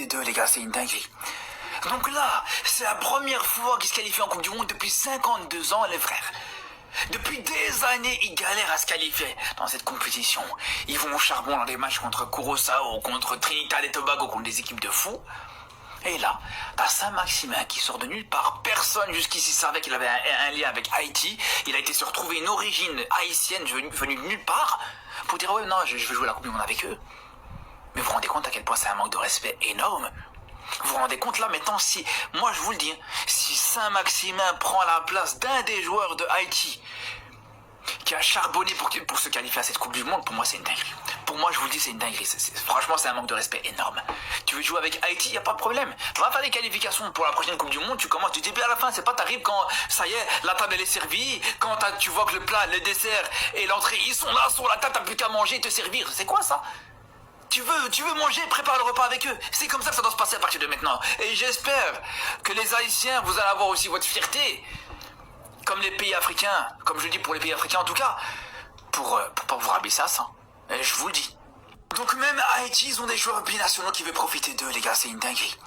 Les deux, les gars, c'est une dinguerie. Donc là, c'est la première fois qu'ils se qualifient en Coupe du Monde depuis 52 ans, les frères. Depuis des années, ils galèrent à se qualifier dans cette compétition. Ils vont au charbon dans les matchs contre Curaçao, contre Trinidad et Tobago, contre des équipes de fous. Et là, t'as Saint-Maximin qui sort de nulle part. Personne jusqu'ici savait qu'il avait un lien avec Haïti. Il a été se retrouver une origine haïtienne venue de nulle part pour dire ouais non, je veux jouer la Coupe du Monde avec eux. Mais vous vous rendez compte à quel point c'est un manque de respect énorme? Vous vous rendez compte là maintenant, si, moi je vous le dis, si Saint-Maximin prend la place d'un des joueurs de Haïti qui a charbonné pour se qualifier à cette Coupe du Monde, pour moi c'est une dinguerie. Pour moi je vous le dis, c'est une dinguerie. Franchement c'est un manque de respect énorme. Tu veux jouer avec Haïti, y a pas de problème. Va faire des qualifications pour la prochaine Coupe du Monde, tu commences du début à la fin. C'est pas t'arrives quand ça y est, la table elle est servie, quand tu vois que le plat, le dessert et l'entrée ils sont là sur la table, t'as plus qu'à manger et te servir. C'est quoi ça? Tu veux manger, prépare le repas avec eux. C'est comme ça que ça doit se passer à partir de maintenant. Et j'espère que les Haïtiens, vous allez avoir aussi votre fierté. Comme les pays africains, comme je dis pour les pays africains en tout cas, pour pas vous rabaisser à ça. Et je vous le dis. Donc même à Haïti, ils ont des joueurs binationaux qui veulent profiter d'eux, les gars, c'est une dinguerie.